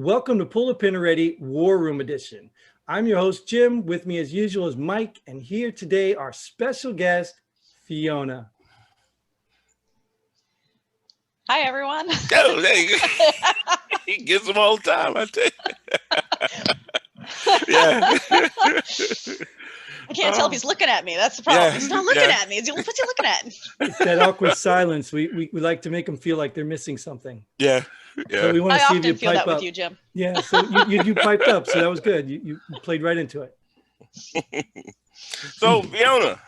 Welcome to Pull a Pin Ready War Room Edition. I'm your host, Jim. With me as usual is Mike, and here today our special guest, Fiona. Hi, everyone. Oh, there you go. He gets them all the time, I tell you. Yeah. I can't tell if he's looking at me. That's the problem. Yeah. He's not looking at me. What's he looking at? It's that awkward silence. We like to make them feel like they're missing something. Yeah. So we want to I see if you often feel pipe that up. with you, Jim. Yeah, so you piped up, so that was good. You played right into it. So, Fiona,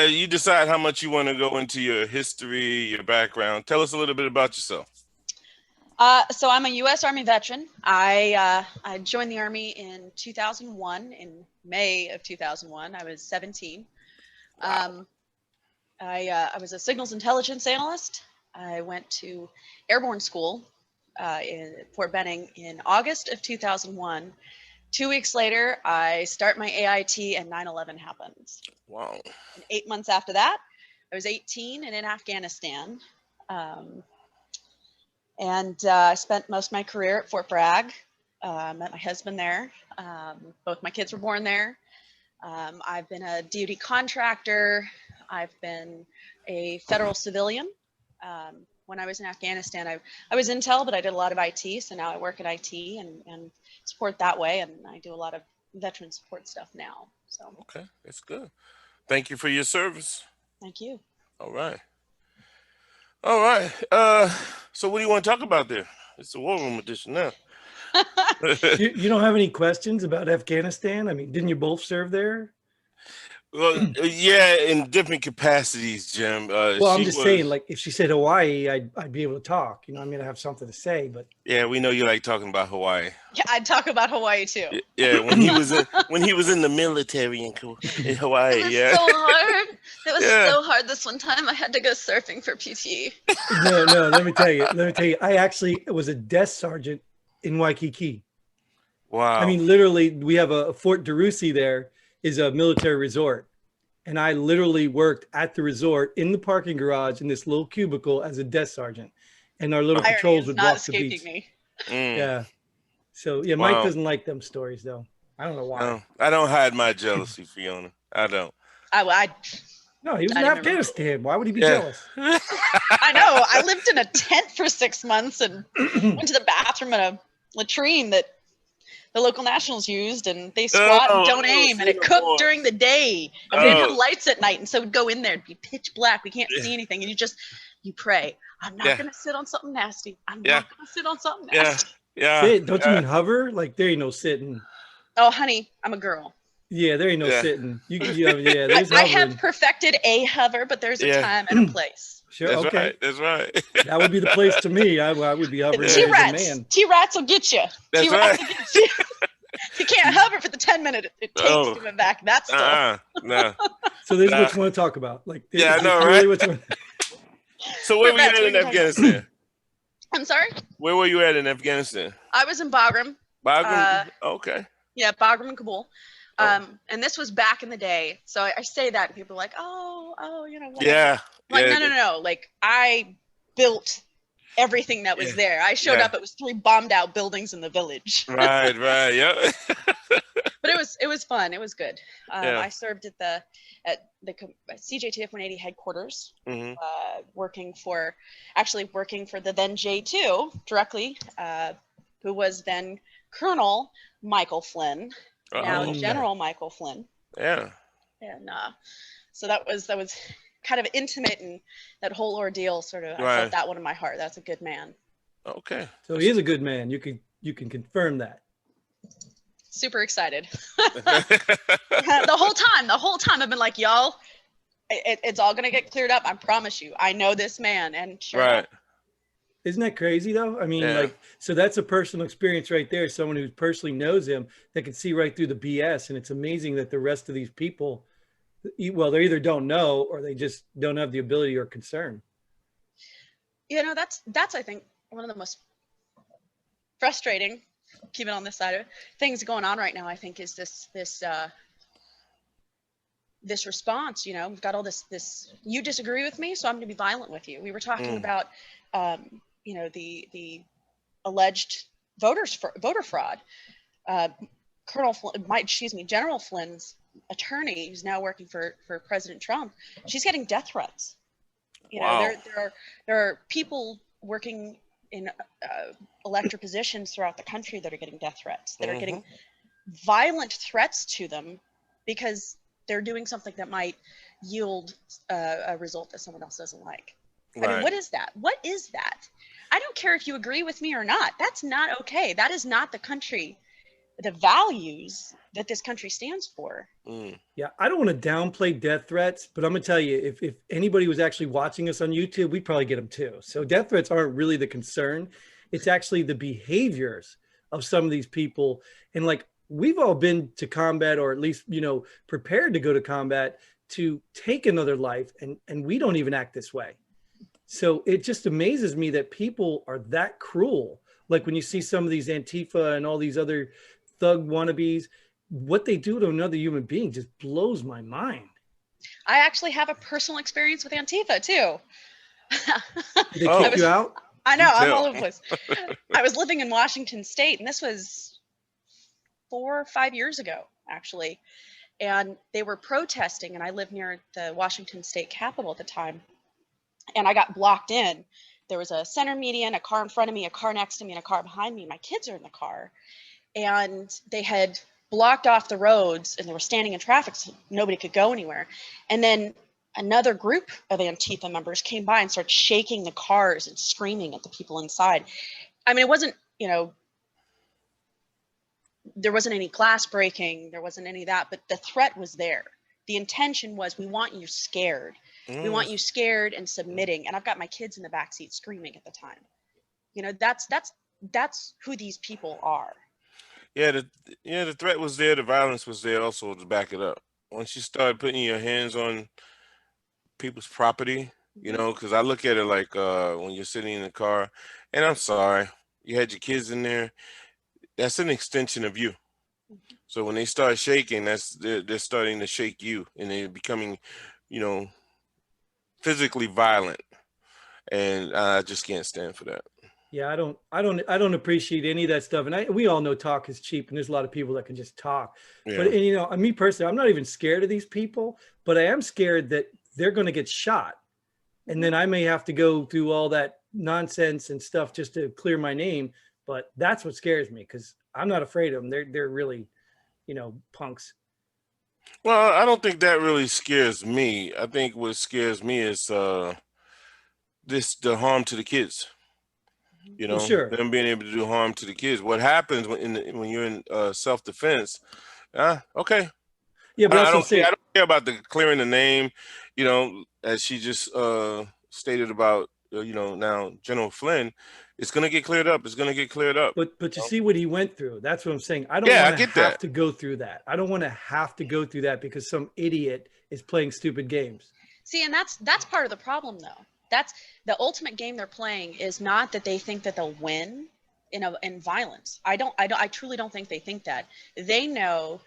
you decide how much you want to go into your history, your background. Tell us a little bit about yourself. So I'm a U.S. Army veteran. I joined the Army in 2001, in May of 2001. I was 17. Wow. I was a signals intelligence analyst. I went to airborne school in Fort Benning in August of 2001. 2 weeks later, I start my AIT and 9/11 happens. Wow. And 8 months after that, I was 18 and in Afghanistan. I spent most of my career at Fort Bragg. Met my husband there. Both my kids were born there. I've been a DoD contractor. I've been a federal civilian. When I was in Afghanistan, I was intel, but I did a lot of IT. So now I work at IT and support that way. And I do a lot of veteran support stuff now. So Okay, that's good. Thank you for your service. thank you. All right. All right. So what do you want to talk about there? It's the War Room Edition now. You don't have any questions about Afghanistan? I mean, didn't you both serve there? Well, yeah, in different capacities, Jim. Well, I'm just saying, like, if she said Hawaii, I'd be able to talk. You know, I'm going to have something to say, but. Yeah, we know you like talking about Hawaii. Yeah, I'd talk about Hawaii too. Yeah, when he was in the military in Hawaii. It was Yeah. so hard. It was Yeah. so hard this one time. I had to go surfing for PT. No, let me tell you. I actually was a desk sergeant in Waikiki. Wow. I mean, literally, we have a Fort DeRussy there is a military resort. And I literally worked at the resort in the parking garage in this little cubicle as a desk sergeant. And our little Irony patrols is would not walk the escaping beach. me. Yeah. So, yeah, Wow. Mike doesn't like them stories, though. I don't know why. No, I don't hide my jealousy, Fiona. I don't. No, he was in I didn't remember. Afghanistan. Why would he be Yeah. jealous? I know. I lived in a tent for 6 months and went to the bathroom in a latrine that the local nationals used, and they squat and don't aim, and it cooked during the day. And we didn't have lights at night, and so we'd go in there, it'd be pitch black. We can't see anything, and you pray. I'm not going to sit on something nasty. I'm not going to sit on something nasty. Yeah. Sit? Don't you mean hover? Like, there ain't no sitting. Oh, honey, I'm a girl. Yeah, there ain't no sitting. There's I have hovering. perfected a hover, but there's a time and a place. Sure, That's okay. right. That's right. That would be the place to me. I would be hovering as a man. T-Rats will get you. That's T-Rats right. will get you. You can't hover for the 10 minutes it takes to get back. That's stuff. No. So this is what you want to talk about. Like, Yeah, I know, really right? So where were you at in Afghanistan? I'm sorry? Where were you at in Afghanistan? I was in Bagram. Bagram? Okay. Yeah, Bagram and Kabul. And this was back in the day. So I say that and people are like, oh, you know. Whatever. Yeah. Like, yeah. no. Like, I built everything that was there. I showed up. It was 3 bombed out buildings in the village. Right. Yeah. But it was fun. It was good. Yeah. I served at the CJTF 180 headquarters, working for the then J2 directly, who was then Colonel Michael Flynn, now General Michael Flynn. Yeah. And so that was kind of intimate, and that whole ordeal sort of, I felt that one in my heart. That's a good man. Okay. So he is a good man. You can confirm that. Super excited. The whole time I've been like, y'all, it's all gonna get cleared up. I promise you. I know this man, and sure enough. Isn't that crazy though? I mean, like, so that's a personal experience right there. Someone who personally knows him that can see right through the BS, and it's amazing that the rest of these people, well, they either don't know or they just don't have the ability or concern. You know, that's I think one of the most frustrating, keep it on this side of it, things going on right now. I think is this response. You know, we've got all this. You disagree with me, so I'm going to be violent with you. We were talking about, you know, the alleged voter fraud. General Flynn's attorney, who's now working for President Trump, she's getting death threats. Wow. There are people working in elected positions throughout the country that are getting death threats, that are getting violent threats to them because they're doing something that might yield a result that someone else doesn't like. Right. I mean, what is that? What is that? I don't care if you agree with me or not. That's not okay. That is not the country, the values that this country stands for. Yeah, I don't want to downplay death threats, but I'm gonna tell you, if anybody was actually watching us on YouTube, we'd probably get them too. So death threats aren't really the concern. It's actually the behaviors of some of these people. And like, we've all been to combat, or at least, prepared to go to combat to take another life. And we don't even act this way. So it just amazes me that people are that cruel. Like when you see some of these Antifa and all these other thug wannabes, what they do to another human being just blows my mind. I actually have a personal experience with Antifa too. They kick you out? I know, I'm all over the place. I was living in Washington State, and this was 4 or 5 years ago, actually. And they were protesting, and I lived near the Washington State Capitol at the time. And I got blocked in. There was a center median, a car in front of me, a car next to me, and a car behind me. My kids are in the car. And they had blocked off the roads, and they were standing in traffic so nobody could go anywhere. And then another group of Antifa members came by and started shaking the cars and screaming at the people inside. I mean, it wasn't, there wasn't any glass breaking, there wasn't any of that, but the threat was there. The intention was, we want you scared. We want you scared and submitting. And I've got my kids in the backseat screaming at the time. That's who these people are. Yeah, the threat was there. The violence was there also to back it up. Once you start putting your hands on people's property, because I look at it like when you're sitting in the car, and I'm sorry, you had your kids in there. That's an extension of you. So when they start shaking, they're starting to shake you, and they're becoming, physically violent, and I just can't stand for that. Yeah, I don't appreciate any of that stuff. And we all know talk is cheap, and there's a lot of people that can just talk. Yeah. But me personally, I'm not even scared of these people, but I am scared that they're going to get shot, and then I may have to go through all that nonsense and stuff just to clear my name. But that's what scares me, because I'm not afraid of them. They're really, punks. Well, I don't think that really scares me. I think what scares me is the harm to the kids. Well, sure. Them being able to do harm to the kids. What happens when you're in self-defense? Okay. Yeah, but I don't care about the clearing the name. As she just stated about now General Flynn. It's gonna get cleared up. It's gonna get cleared up. But you see what he went through. That's what I'm saying. I don't want to have to go through that. I don't want to have to go through that because some idiot is playing stupid games. See, and that's part of the problem, though. That's the ultimate game they're playing, is not that they think that they'll win in violence. I truly don't think they think that. They know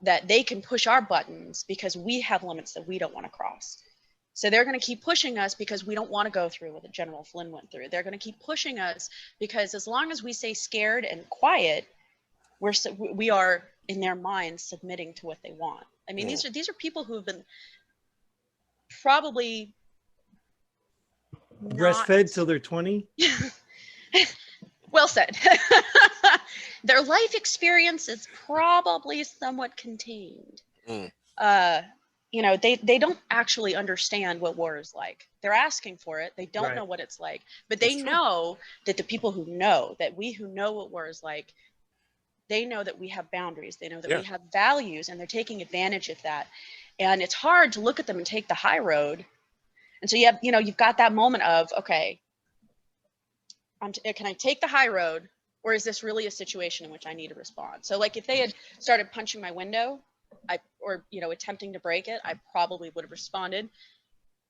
that they can push our buttons because we have limits that we don't want to cross. So they're going to keep pushing us because we don't want to go through what General Flynn went through. They're going to keep pushing us because as long as we stay scared and quiet, we are in their minds submitting to what they want. I mean, these are people who have been probably breastfed till they're 20. Well said. Their life experience is probably somewhat contained. They don't actually understand what war is like. They're asking for it. They don't know what it's like, but they know that the people who know, that we who know what war is like, they know that we have boundaries. They know that we have values, and they're taking advantage of that. And it's hard to look at them and take the high road. And so you've got that moment of, okay, can I take the high road, or is this really a situation in which I need to respond? So like if they had started punching my window, attempting to break it, I probably would have responded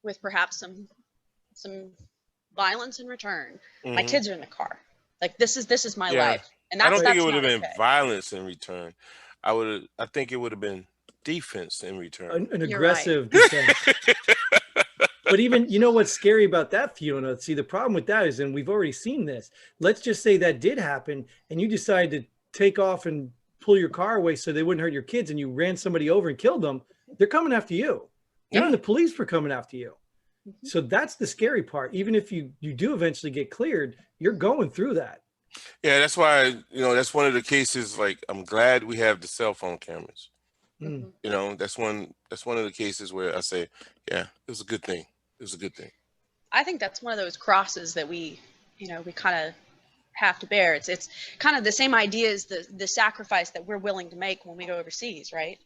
with perhaps some violence in return. My kids are in the car. Like this is my life, and I don't think it would have been violence in return. I think it would have been defense in return. An aggressive defense. But even, you know what's scary about that, Fiona? See, the problem with that is, and we've already seen this, let's just say that did happen and you decided to take off and pull your car away so they wouldn't hurt your kids, and you ran somebody over and killed them. They're coming after you. Even the police were coming after you. So that's the scary part. Even if you do eventually get cleared, you're going through that. Yeah, that's why, that's one of the cases, like, I'm glad we have the cell phone cameras. That's one of the cases where I say, yeah, it was a good thing. It was a good thing. I think that's one of those crosses that we kind of have to bear. It's kind of the same idea as the sacrifice that we're willing to make when we go overseas, right?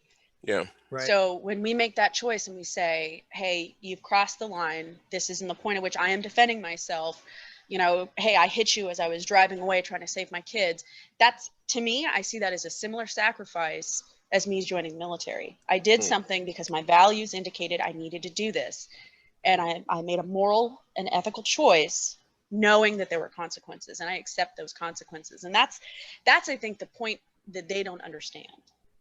Yeah. Right. So when we make that choice and we say, hey, you've crossed the line, this isn't the point at which I am defending myself, hey, I hit you as I was driving away trying to save my kids. That's, to me, I see that as a similar sacrifice as me joining the military. I did something because my values indicated I needed to do this. And I made a moral and ethical choice knowing that there were consequences, and I accept those consequences. And that's I think the point that they don't understand.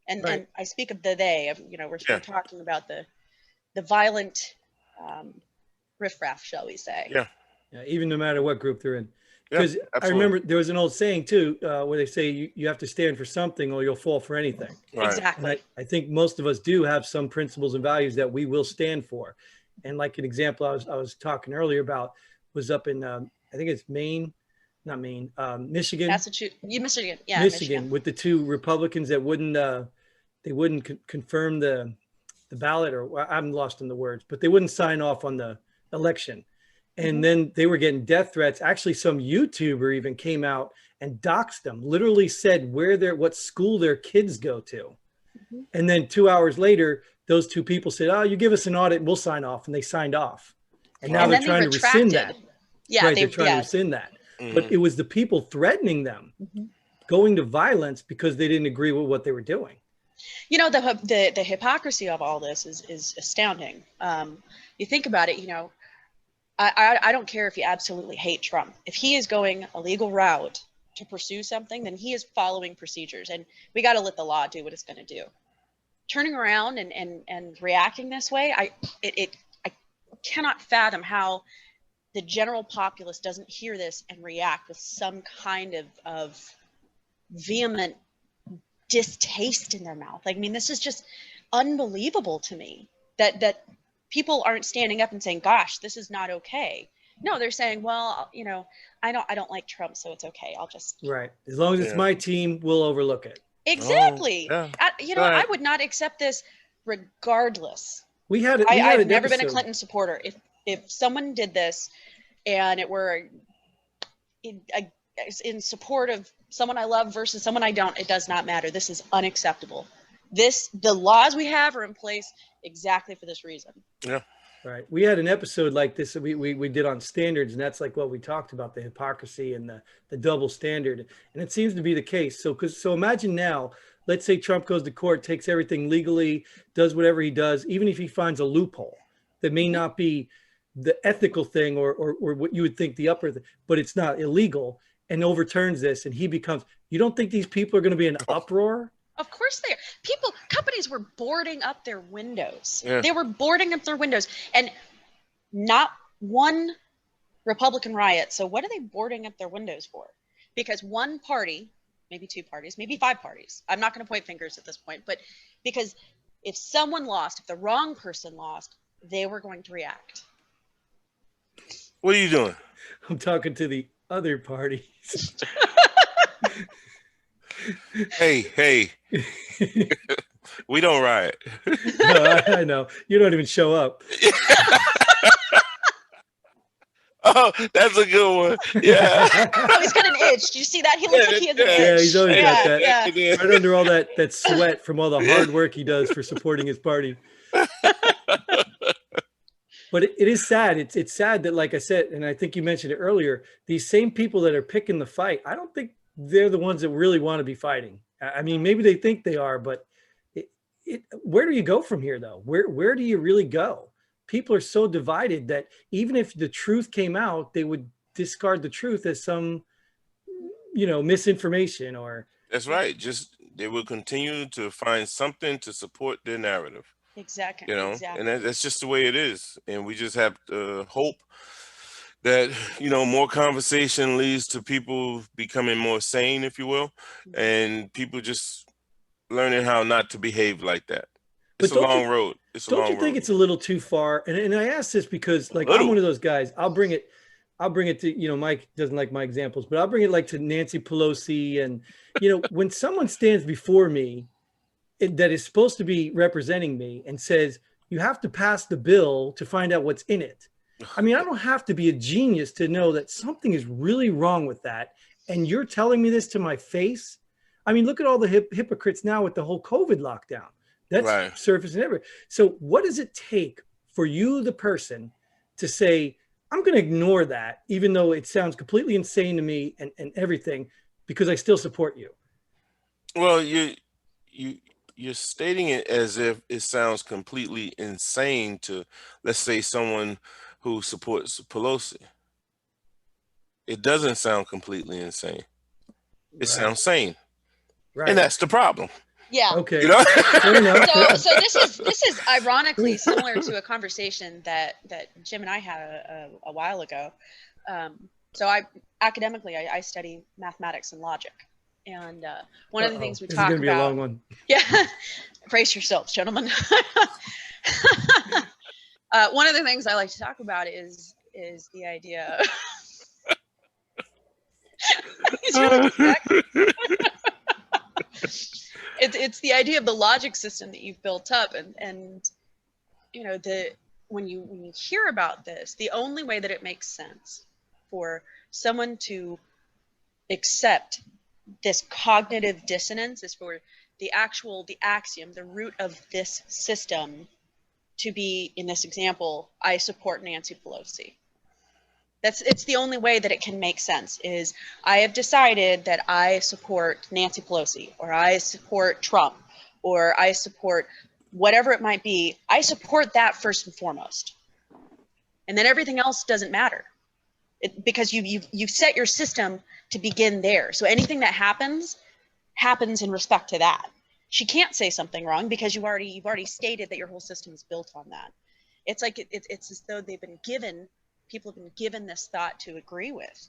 And Right. and I speak of we're talking about the violent riffraff, shall we say. Yeah. Yeah, even no matter what group they're in. Because Yeah, I remember there was an old saying too, where they say you have to stand for something or you'll fall for anything. Right. Exactly. And I think most of us do have some principles and values that we will stand for. And like an example I was talking earlier about was up in I think it's Michigan. Massachusetts, Michigan, yeah, Michigan, with the two Republicans that wouldn't confirm the ballot, or I'm lost in the words, but they wouldn't sign off on the election. And then they were getting death threats. Actually, some YouTuber even came out and doxed them, literally said what school their kids go to. And then 2 hours later, those two people said, oh, you give us an audit, we'll sign off. And they signed off. And now they're trying to rescind that. Yeah, right, they're trying to rescind that. But it was the people threatening them, going to violence because they didn't agree with what they were doing. The hypocrisy of all this is astounding. You think about it, I don't care if you absolutely hate Trump. If he is going a legal route to pursue something, then he is following procedures, and we got to let the law do what it's going to do. Turning around and reacting this way, I cannot fathom how the general populace doesn't hear this and react with some kind of vehement distaste in their mouth. I mean, this is just unbelievable to me that people aren't standing up and saying, gosh, this is not okay. No, they're saying, well, I don't like Trump, so it's okay. I'll just. Right. As long as it's my team, we'll overlook it. Exactly. Oh, yeah. I would not accept this regardless. I've never been a Clinton supporter. If someone did this and it were in support of someone I love versus someone I don't, it does not matter. This is unacceptable. The laws we have are in place exactly for this reason. Yeah. Right. We had an episode like this that we did on standards, and that's like what we talked about, the hypocrisy and the double standard. And it seems to be the case. So imagine now, let's say Trump goes to court, takes everything legally, does whatever he does, even if he finds a loophole that may not be the ethical thing or what you would think the upper thing, but it's not illegal, and overturns this, and he becomes, you don't think these people are going to be in uproar? Of course they are. Companies were boarding up their windows. Yeah. They were boarding up their windows, and not one Republican riot. So what are they boarding up their windows for? Because one party, maybe two parties, maybe five parties. I'm not going to point fingers at this point, but because if someone lost, if the wrong person lost, they were going to react. What are you doing? I'm talking to the other parties. Hey, we don't riot. No, I know. You don't even show up. Oh, that's a good one. Yeah. Oh, he's got an itch. Do you see that? He looks like he has an itch. Yeah, he's always got that. Yeah. Right under all that sweat from all the hard work he does for supporting his party. But it is sad. It's sad that, like I said, and I think you mentioned it earlier, these same people that are picking the fight, I don't think they're the ones that really want to be fighting. I mean, maybe they think they are, but where do you go from here, though? Where do you really go? People are so divided that even if the truth came out, they would discard the truth as some, misinformation or. That's right. Just they will continue to find something to support their narrative. Exactly. you know, Exactly. and that's just the way it is. And we just have to hope that, you know, more conversation leads to people becoming more sane, if you will, Mhm. and people just learning how not to behave like that. It's But a long road. It's a don't you long think road. it's a little too far? And I ask this because A like I'm one little. of those guys. I'll bring it to, you know, Mike doesn't like my examples, but I'll bring it like to Nancy Pelosi. And, you know, when someone stands before me that is supposed to be representing me and says, you have to pass the bill to find out what's in it. I mean, I don't have to be a genius to know that something is really wrong with that. And you're telling me this to my face. I mean, look at all the hypocrites now with the whole COVID lockdown. That's Right. surfacing everywhere. So, what does it take for you, the person, to say, I'm going to ignore that, even though it sounds completely insane to me and everything, because I still support you? Well, you you're stating it as if it sounds completely insane to, let's say, someone who supports Pelosi. It doesn't sound completely insane. It Right. sounds sane, and Right. that's the problem. Yeah. You Okay. know. Fair enough. So this is ironically similar to a conversation that Jim and I had a while ago. So I study mathematics and logic, and one of the Uh-oh. things we This is going talk to be a about, long one. yeah, brace yourselves, gentlemen. One of the things I like to talk about is the idea. He's really distracted. It's the idea of the logic system that you've built up, and you know, when you hear about this, the only way that it makes sense for someone to accept this cognitive dissonance is for the axiom, the root of this system to be, in this example, I support Nancy Pelosi. It's the only way that it can make sense is I have decided that I support Nancy Pelosi, or I support Trump, or I support whatever it might be. I support that first and foremost. And then everything else doesn't matter. Because you've set your system to begin there. So anything that happens in respect to that. She can't say something wrong because you've already stated that your whole system is built on that. It's like it's as though people have been given this thought to agree with.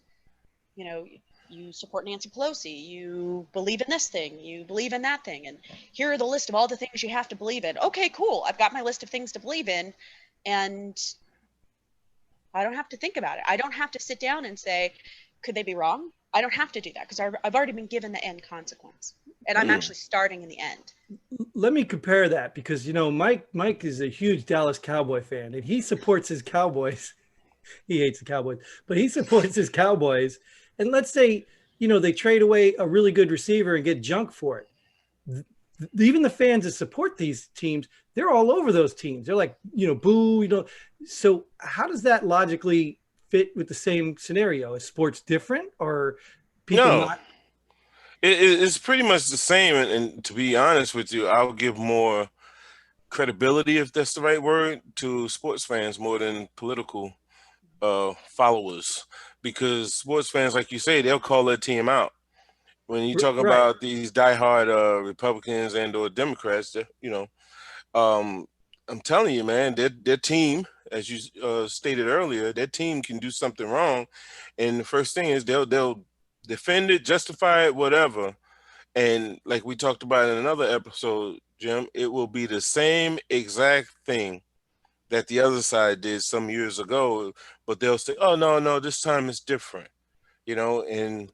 You know, you support Nancy Pelosi, you believe in this thing, you believe in that thing, and here are the list of all the things you have to believe in. Okay, cool. I've got my list of things to believe in, and I don't have to think about it. I don't have to sit down and say, could they be wrong? I don't have to do that because I've already been given the end consequence, and I'm actually starting in the end. Let me compare that because, you know, Mike is a huge Dallas Cowboy fan and he supports his Cowboys. He hates the Cowboys, but he supports his Cowboys. And let's say, you know, they trade away a really good receiver and get junk for it. Even the fans that support these teams, they're all over those teams. They're like, you know, boo, you know. So how does that logically fit with the same scenario? Is sports different or people No, not? it's pretty much the same. And to be honest with you, I'll give more credibility, if that's the right word, to sports fans more than political followers, because sports fans, like you say, they'll call their team out. When you talk Right. about these diehard Republicans and or Democrats, you know, I'm telling you, man, their team, as you stated earlier, their team can do something wrong, and the first thing is they'll defend it, justify it, whatever. And like we talked about in another episode, Jim, it will be the same exact thing that the other side did some years ago, but they'll say, "Oh no, no, this time it's different," you know, and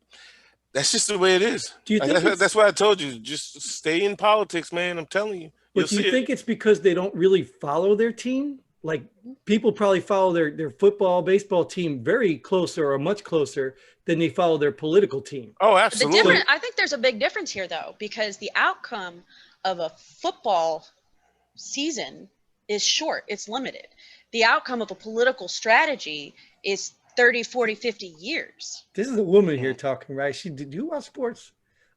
that's just the way it is. Do you think That's it's why I told you, just stay in politics, man. I'm telling you, you'll But do you see it. think it's because they don't really follow their team? Like people probably follow their football, baseball team very closer or much closer than they follow their political team. Oh, So absolutely. I think there's a big difference here though, because the outcome of a football season is short, it's limited. The outcome of a political strategy is 30, 40, 50 years. this is a woman here Mhm. talking, right? Did you watch sports?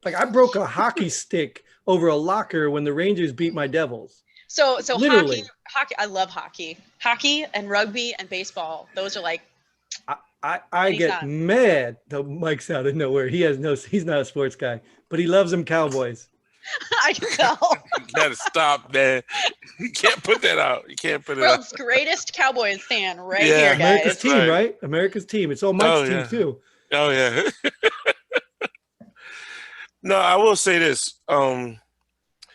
Like I broke a hockey stick over a locker when the Rangers beat my Devils. So Literally. hockey, I love hockey. Hockey and rugby and baseball, those are like I get anytime. mad. The Mike's out of nowhere. He's not a sports guy, but he loves them Cowboys. I can tell. You gotta stop, man. You can't put that out. You can't put it out. World's greatest Cowboys fan right Yeah, here, America's guys. team, right. right? America's team. It's all Mike's Oh team yeah. too. Oh yeah. No, I will say this.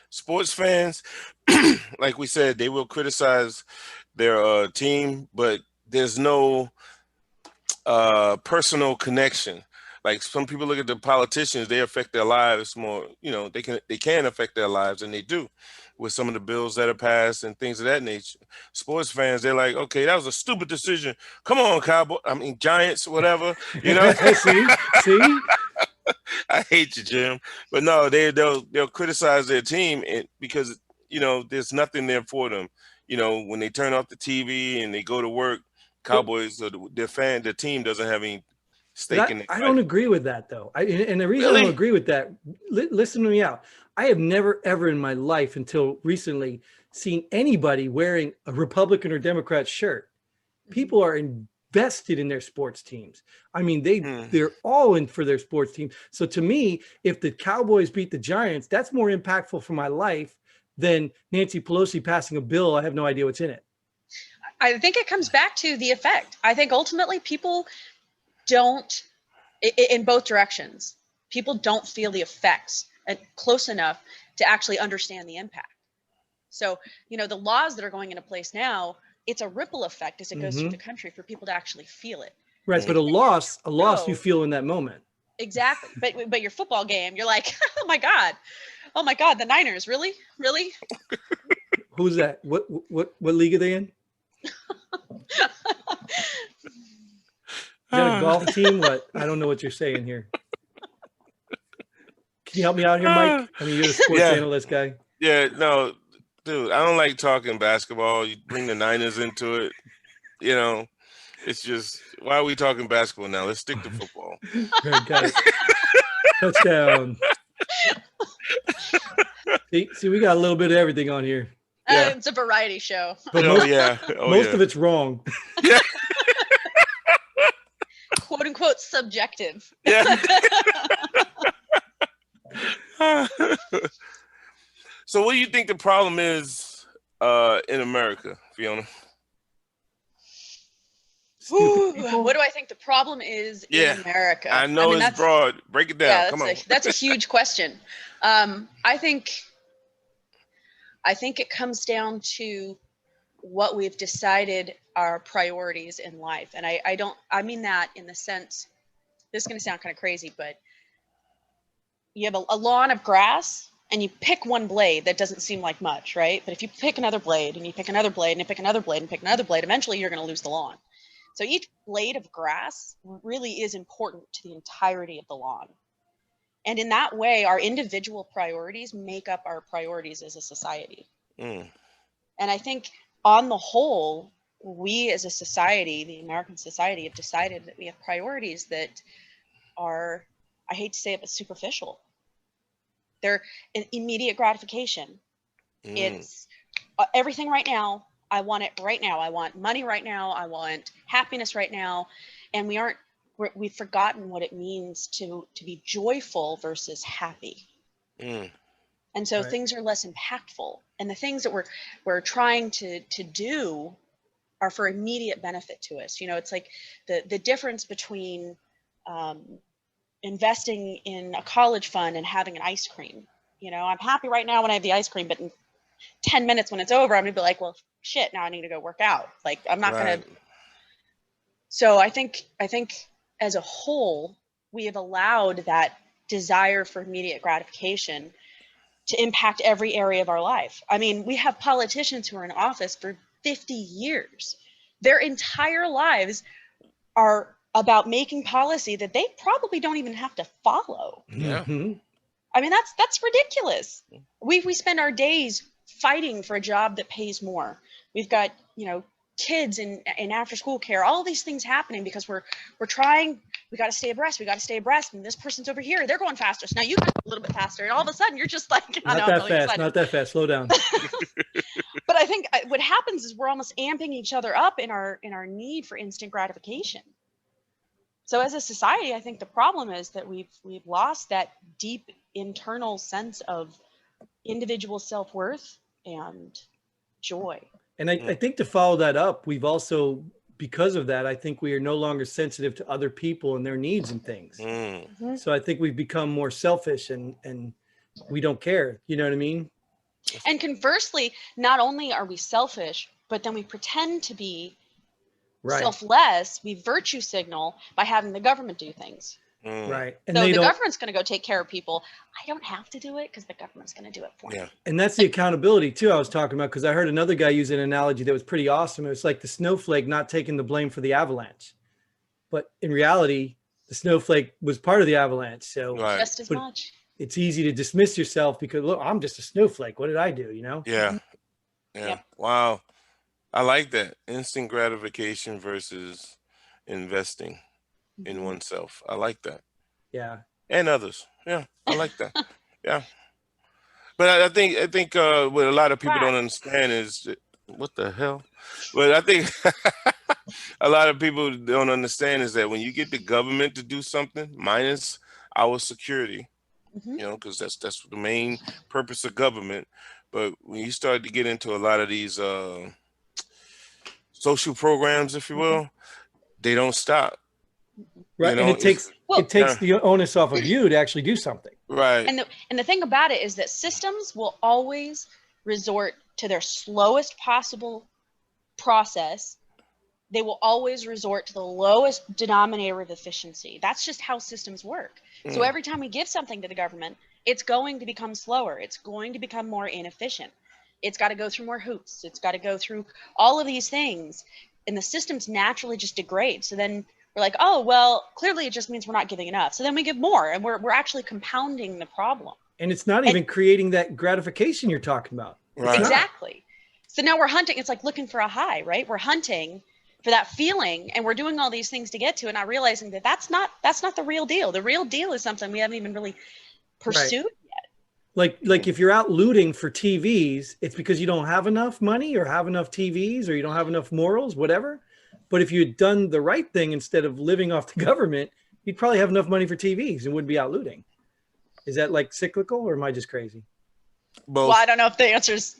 Sports fans, like we said, they will criticize their team, but there's no personal connection. Like some people look at the politicians, they affect their lives more. You know, they can affect their lives, and they do with some of the bills that are passed and things of that nature. Sports fans, they're like, okay, that was a stupid decision. Come on, Cowboy. I mean, Giants, whatever. You know. see, I hate you, Jim. But no, they'll criticize their team because there's nothing there for them. When they turn off the TV and they go to work, Cowboys or their team doesn't have any stake in but it. I don't agree with that though. And the reason I Really? don't agree with that, listen to me out. I have never ever in my life until recently seen anybody wearing a Republican or Democrat shirt. People are invested in their sports teams. I mean, they're all in for their sports team. So to me, if the Cowboys beat the Giants, that's more impactful for my life than Nancy Pelosi passing a bill. I have no idea what's in it. I think it comes back to the effect. I think ultimately people don't, in both directions, people don't feel the effects close enough to actually understand the impact. So, the laws that are going into place now, it's a ripple effect as it goes through the country for people to actually feel it. Right. But a loss you feel in that moment. Exactly. But your football game, you're like, oh my God, the Niners, really? Who's that? What league are they in? Is that a golf team? What? I don't know what you're saying here. Can you help me out here, Mike? I mean, you're the sports analyst guy. Yeah, no, dude, I don't like talking basketball. You bring the Niners into it. It's just, why are we talking basketball now? Let's stick to football. Right, got it. Touchdown. See, we got a little bit of everything on here. It's a variety show. But most of it's wrong. Yeah. Quote unquote subjective. Yeah. So what do you think the problem is in America, Fiona? What do I think the problem is in America? I know it's broad. Break it down. Yeah, Come on. That's a huge question. I think it comes down to what we've decided are priorities in life. And I mean that in the sense, this is going to sound kind of crazy, but you have a lawn of grass and you pick one blade that doesn't seem like much, right? But if you pick another blade and you pick another blade and you pick another blade and pick another blade, eventually you're going to lose the lawn. So each blade of grass really is important to the entirety of the lawn. And in that way, our individual priorities make up our priorities as a society. And I think on the whole, we as a society, the American society, have decided that we have priorities that are, I hate to say it, but superficial. They're an immediate gratification. It's everything right now. I want it right now. I want money right now. I want happiness right now. And we've forgotten what it means to be joyful versus happy. And so things are less impactful. And the things that we're trying to do are for immediate benefit to us. It's like the difference between investing in a college fund and having an ice cream. I'm happy right now when I have the ice cream, but in 10 minutes when it's over, I'm gonna be like, well, shit, now I need to go work out. Like, I'm not gonna. So I think as a whole, we have allowed that desire for immediate gratification to impact every area of our life. I mean, we have politicians who are in office for 50 years. Their entire lives are about making policy that they probably don't even have to follow. Yeah. I mean, that's ridiculous. We spend our days fighting for a job that pays more. We've got, kids in after school care, all these things happening because we're trying, we got to stay abreast. And this person's over here, they're going faster. So now you go a little bit faster. And all of a sudden you're just like, not that fast. Slow down. But I think what happens is we're almost amping each other up in our need for instant gratification. So as a society, I think the problem is that we've lost that deep internal sense of individual self-worth and joy. And I think to follow that up, we've also, because of that, I think we are no longer sensitive to other people and their needs and things. Mm-hmm. So I think we've become more selfish and we don't care. You know what I mean? And conversely, not only are we selfish, but then we pretend to be selfless. We virtue signal by having the government do things. Right. And so the government's going to go take care of people. I don't have to do it because the government's going to do it for me. And that's the accountability too I was talking about, because I heard another guy use an analogy that was pretty awesome. It was like the snowflake not taking the blame for the avalanche. But in reality, the snowflake was part of the avalanche. So just as much. It's easy to dismiss yourself because, look, I'm just a snowflake. What did I do? You know? Yeah. Yeah. Yep. Wow. I like that. Instant gratification versus investing in oneself. I like that. Yeah. And others. Yeah. I like that. Yeah. But I think what a lot of people don't understand is what the hell? But I think a lot of people don't understand is that when you get the government to do something, minus our security, you know, because that's the main purpose of government. But when you start to get into a lot of these social programs, if you will, they don't stop. Right. You know, and it takes the onus off of you to actually do something. Right. And the thing about it is that systems will always resort to their slowest possible process. They will always resort to the lowest denominator of efficiency. That's just how systems work. So every time we give something to the government, it's going to become slower. It's going to become more inefficient. It's got to go through more hoops. It's got to go through all of these things. And the systems naturally just degrade. So then we're like, oh, well, clearly it just means we're not giving enough. So then we give more, and we're actually compounding the problem. And it's not even creating that gratification you're talking about. Right. Exactly. So now we're hunting. It's like looking for a high, right? We're hunting for that feeling, and we're doing all these things to get to it, not realizing that that's not the real deal. The real deal is something we haven't even really pursued yet. Like if you're out looting for TVs, it's because you don't have enough money or have enough TVs or you don't have enough morals, whatever. But if you had done the right thing instead of living off the government, you'd probably have enough money for TVs and wouldn't be out looting. Is that like cyclical, or am I just crazy? Both. Well, I don't know if the answer's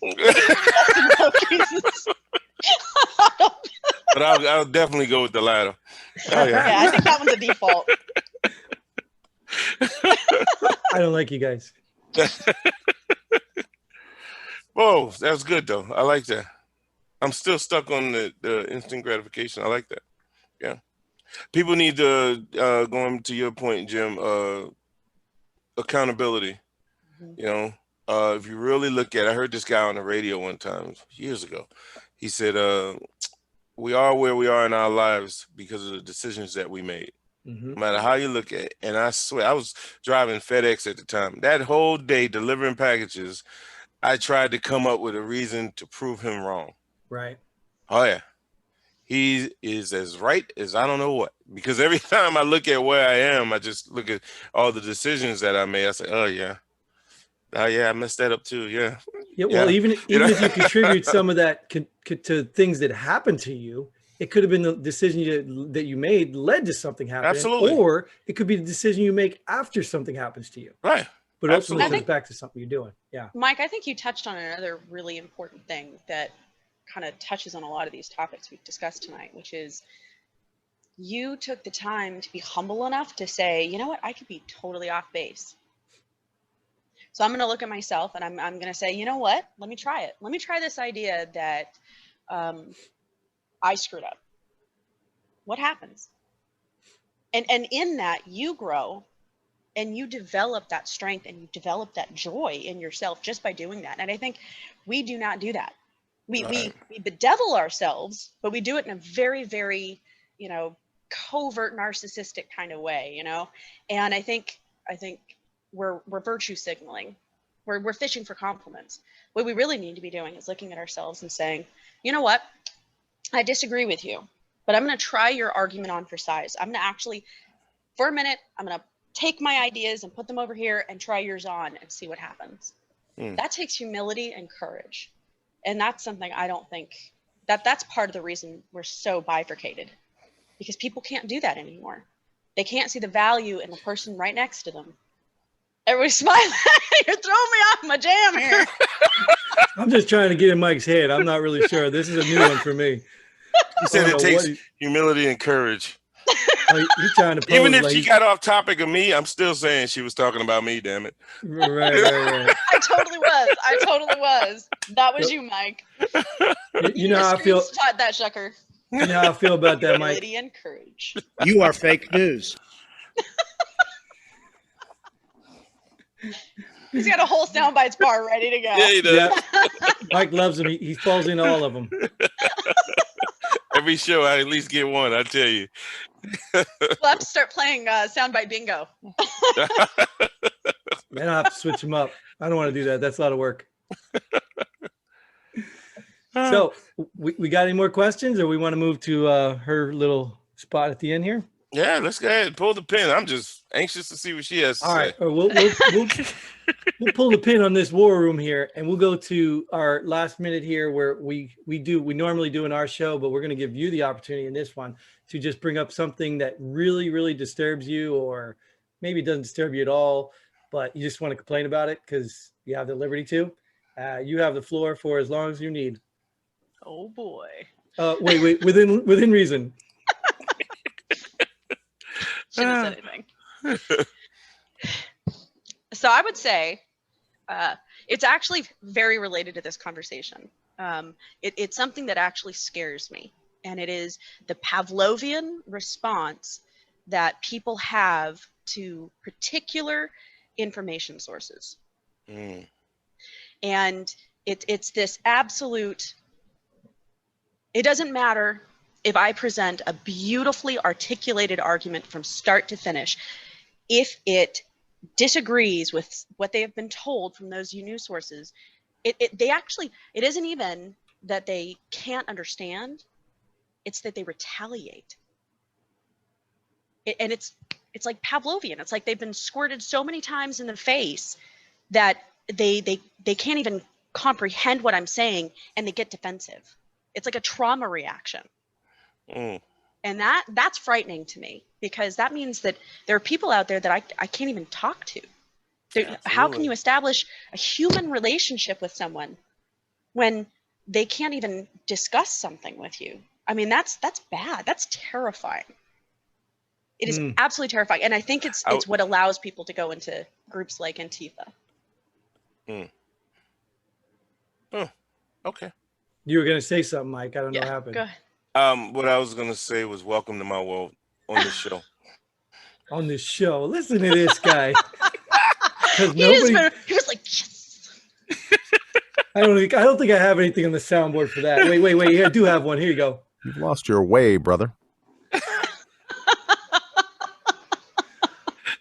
but I'll definitely go with the latter. Oh, yeah, I think that one's a default. I don't like you guys. Whoa, that's good though. I like that. I'm still stuck on the instant gratification. I like that. Yeah. People need to, going to your point, Jim, accountability. You know, if you really look at, I heard this guy on the radio one time years ago. He said, we are where we are in our lives because of the decisions that we made. No matter how you look at it. And I swear, I was driving FedEx at the time. That whole day delivering packages, I tried to come up with a reason to prove him wrong. Right. Oh, yeah. He is as right as I don't know what. Because every time I look at where I am, I just look at all the decisions that I made. I say, oh, yeah. Oh, yeah, I messed that up too. Yeah. Yeah. Well, even if you contribute some of that to things that happened to you, it could have been the decision that you made led to something happening. Absolutely. Or it could be the decision you make after something happens to you. Right. But ultimately it goes back to something you're doing. Yeah. Mike, I think you touched on another really important thing that kind of touches on a lot of these topics we've discussed tonight, which is you took the time to be humble enough to say, you know what, I could be totally off base. So I'm going to look at myself and I'm going to say, you know what, let me try it. Let me try this idea that I screwed up. What happens? And in that you grow and you develop that strength and you develop that joy in yourself just by doing that. And I think we do not do that. We bedevil ourselves, but we do it in a very, very, covert narcissistic kind of way, And I think we're virtue signaling. We're fishing for compliments. What we really need to be doing is looking at ourselves and saying, you know what? I disagree with you, but I'm going to try your argument on for size. I'm going to actually, for a minute, I'm going to take my ideas and put them over here and try yours on and see what happens. That takes humility and courage. And that's something I don't think that's part of the reason we're so bifurcated, because people can't do that anymore. They can't see the value in the person right next to them. Everybody's smiling. You're throwing me off my jam here. I'm just trying to get in Mike's head. I'm not really sure. This is a new one for me. He said it takes humility and courage. He's trying to pose even if like she got off topic of me, I'm still saying she was talking about me. Damn it! Right. I totally was. That was you, Mike. You know how I feel. Shot that sucker. You know how I feel about that, Mike. Humility and courage. You are fake news. He's got a whole soundbites bar ready to go. Yeah, he does. Yeah. Mike loves them. He falls into all of them. Every show, I at least get one. I tell you. We'll have to start playing soundbite bingo. Man, I'll have to switch them up. I don't want to do that. That's a lot of work. So, we got any more questions, or we want to move to her little spot at the end here? Yeah, let's go ahead and pull the pin. I'm just anxious to see what she has to say. All right, we'll pull the pin on this war room here, and we'll go to our last minute here, where we normally do in our show, but we're going to give you the opportunity in this one to just bring up something that really, really disturbs you, or maybe it doesn't disturb you at all, but you just want to complain about it because you have the liberty to. You have the floor for as long as you need. Oh boy. Wait, within reason. Shouldn't have said anything. So I would say it's actually very related to this conversation. It's something that actually scares me, and it is the Pavlovian response that people have to particular information sources. And it's this absolute, it doesn't matter if I present a beautifully articulated argument from start to finish, if it disagrees with what they have been told from those news sources, it isn't even that they can't understand, it's that they retaliate. And it's like Pavlovian. It's like they've been squirted so many times in the face that they can't even comprehend what I'm saying, and they get defensive. It's like a trauma reaction. And that's frightening to me, because that means that there are people out there that I can't even talk to. How can you establish a human relationship with someone when they can't even discuss something with you? I mean, that's bad. That's terrifying. It is absolutely terrifying. And I think it's what allows people to go into groups like Antifa. Oh, okay. You were going to say something, Mike. I don't know what happened. Go ahead. What I was gonna say was welcome to my world on the show. On this show, listen to this guy. He was like, yes. I don't think I have anything on the soundboard for that. Wait. I do have one. Here you go. You've lost your way, brother.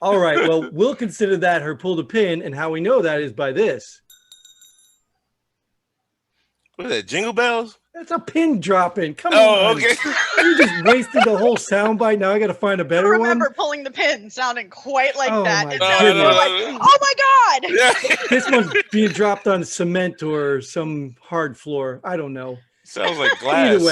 All right. Well, we'll consider that her pull the pin, and how we know that is by this. What is that? Jingle bells? That's a pin dropping. Come on. Oh, okay. You just wasted the whole soundbite. Now I got to find a better I remember one. pulling the pin sounding quite like that. My It sounded more like, oh my God. Yeah. This one's being dropped on cement or some hard floor. I don't know. Sounds like glass.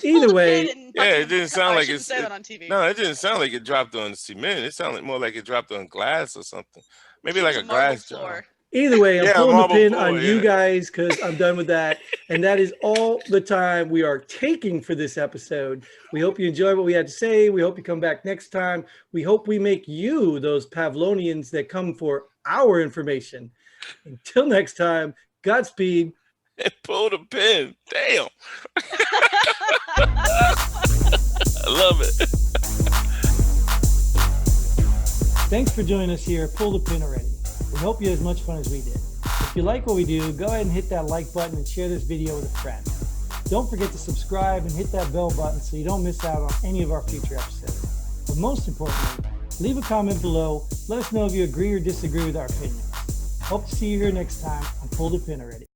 Either way. Yeah, it didn't sound like it's say that on TV. No, it didn't sound like it dropped on cement. It sounded more like it dropped on glass or something. Maybe It like was a marble glass floor. jar. Either way, I'm Yeah, pulling the marble pin floor, on you yeah. guys because I'm done with that. And that is all the time we are taking for this episode. We hope you enjoyed what we had to say. We hope you come back next time. We hope we make you those Pavlonians that come for our information. Until next time, Godspeed. And pull the pin. Damn. I love it. Thanks for joining us here at Pull the Pin Already. We hope you had as much fun as we did. If you like what we do, go ahead and hit that like button and share this video with a friend. Don't forget to subscribe and hit that bell button so you don't miss out on any of our future episodes. But most importantly, leave a comment below. Let us know if you agree or disagree with our opinions. Hope to see you here next time on Pull the Pin Already.